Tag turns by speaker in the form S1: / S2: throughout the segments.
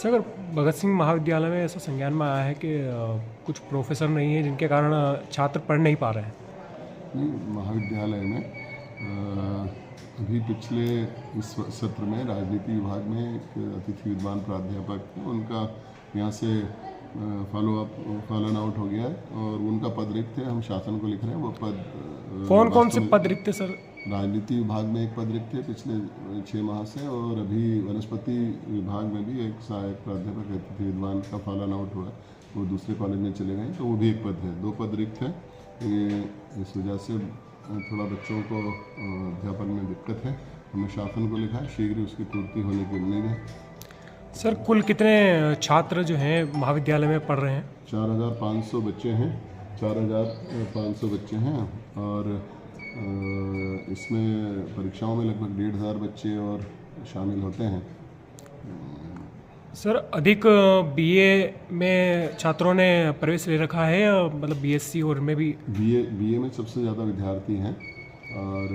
S1: Sir, Bhagat Singh महाविद्यालय में ऐसा संज्ञान में आया है कि कुछ प्रोफेसर नहीं है जिनके कारण छात्र पढ़ नहीं पा रहे हैं।
S2: नहीं, महाविद्यालय में अभी पिछले इस सत्र में राजनीति विभाग में एक अतिथि विद्वान प्राध्यापक थे, उनका यहाँ से फॉलोन आउट हो गया है और उनका पद रिक्त है। हम शासन को लिख रहे हैं वो पद।
S1: कौन कौन से पद रिक्त है सर?
S2: राजनीति विभाग में एक पद रिक्त है पिछले 6 माह से, और अभी वनस्पति विभाग में भी एक सहायक प्राध्यापक अतिथि विद्वान का फॉलोन आउट हुआ, वो दूसरे कॉलेज में चले गए, तो वो भी एक पद है। 2 पद रिक्त है। इस वजह से थोड़ा बच्चों को अध्यापन में दिक्कत है। हमने शासन को लिखा है, शीघ्र उसकी पूर्ति होने की उम्मीद है।
S1: सर, कुल कितने छात्र जो हैं महाविद्यालय में पढ़ रहे हैं?
S2: 4500 बच्चे हैं। 4500 बच्चे हैं और इसमें परीक्षाओं में लगभग 1500 बच्चे और शामिल होते हैं।
S1: सर, अधिक बीए में छात्रों ने प्रवेश ले रखा है, मतलब बीएससी और में भी?
S2: बीए में सबसे ज़्यादा विद्यार्थी हैं और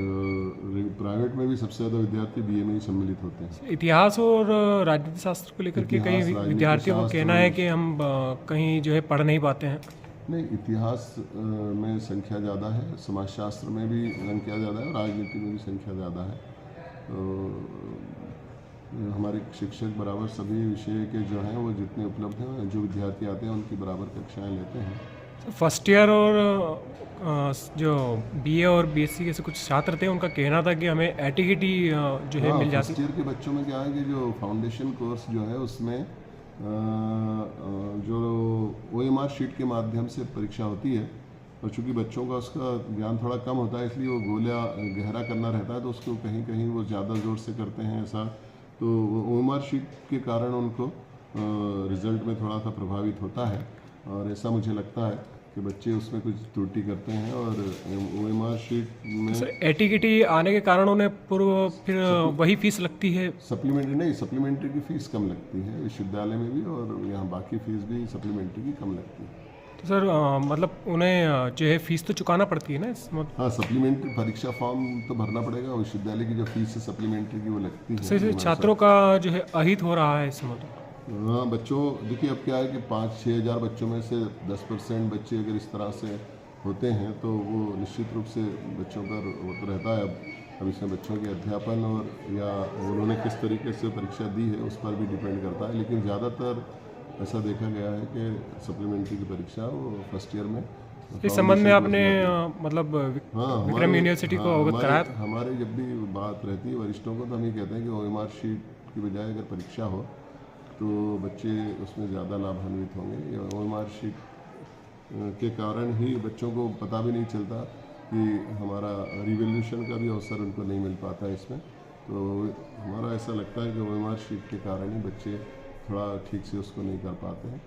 S2: प्राइवेट में भी सबसे ज़्यादा विद्यार्थी बीए में ही सम्मिलित होते हैं।
S1: इतिहास और राजनीति शास्त्र को लेकर के कई विद्यार्थियों को कहना है कि हम कहीं जो है पढ़ नहीं पाते हैं।
S2: नहीं, इतिहास में संख्या ज़्यादा है, समाजशास्त्र में भी संख्या ज़्यादा है, राजनीति में भी संख्या ज़्यादा है। तो हमारे शिक्षक बराबर सभी विषय के जो हैं वो जितने उपलब्ध हैं, जो विद्यार्थी आते हैं उनकी बराबर कक्षाएं लेते हैं।
S1: फर्स्ट ईयर और जो बीए और बीएससी के से कुछ छात्र थे, उनका कहना था कि हमें एटीकेटी जो है मिल जाती है।
S2: फर्स्ट ईयर के बच्चों में क्या है कि जो फाउंडेशन कोर्स जो है उसमें जो OMR शीट के माध्यम से परीक्षा होती है, और चूँकि बच्चों का उसका ज्ञान थोड़ा कम होता है, इसलिए वो गोला गहरा करना रहता है, तो उसको कहीं कहीं वो ज़्यादा ज़ोर से करते हैं ऐसा। तो OMR शीट के कारण उनको रिज़ल्ट में थोड़ा सा प्रभावित होता है, और ऐसा मुझे लगता है कि बच्चे उसमें कुछ त्रुटि करते हैं। और OMR शीट में
S1: सर, एटीकेटी आने के कारण उन्हें फिर वही फीस लगती है?
S2: सप्लीमेंट्री की फ़ीस कम लगती है विश्वविद्यालय में भी, और यहाँ बाकी फ़ीस भी सप्लीमेंट्री की कम लगती है।
S1: तो सर, मतलब उन्हें जो है फीस तो चुकाना पड़ती है ना
S2: हाँ, सप्लीमेंट्री परीक्षा फॉर्म तो भरना पड़ेगा। विश्वविद्यालय की जो फीस है सप्लीमेंट्री की वो लगती है।
S1: सर, छात्रों का जो है अहित हो रहा है इसमें।
S2: हाँ, बच्चों देखिए अब क्या है कि 5-6 हज़ार बच्चों में से 10% बच्चे अगर इस तरह से होते हैं तो वो निश्चित रूप से बच्चों पर वो तो रहता है। अब इसमें बच्चों के अध्यापन और या उन्होंने किस तरीके से परीक्षा दी है उस पर भी डिपेंड करता है, लेकिन ज़्यादातर ऐसा देखा गया है कि सप्लीमेंट्री की परीक्षा वो फर्स्ट ईयर में।
S1: इस संबंध में आपने मतलब विक्रम यूनिवर्सिटी को अवगत कराया था?
S2: हमारे जब भी बात रहती है वरिष्ठों को, तो हम ये कहते हैं कि OMR शीट की बजाय अगर परीक्षा हो तो बच्चे उसमें ज़्यादा लाभान्वित होंगे। OMR शीट के कारण ही बच्चों को पता भी नहीं चलता कि हमारा रिवोल्यूशन का भी अवसर उनको नहीं मिल पाता इसमें। तो हमारा ऐसा लगता है कि OMR शीट के कारण ही बच्चे थोड़ा ठीक से उसको नहीं कर पाते हैं।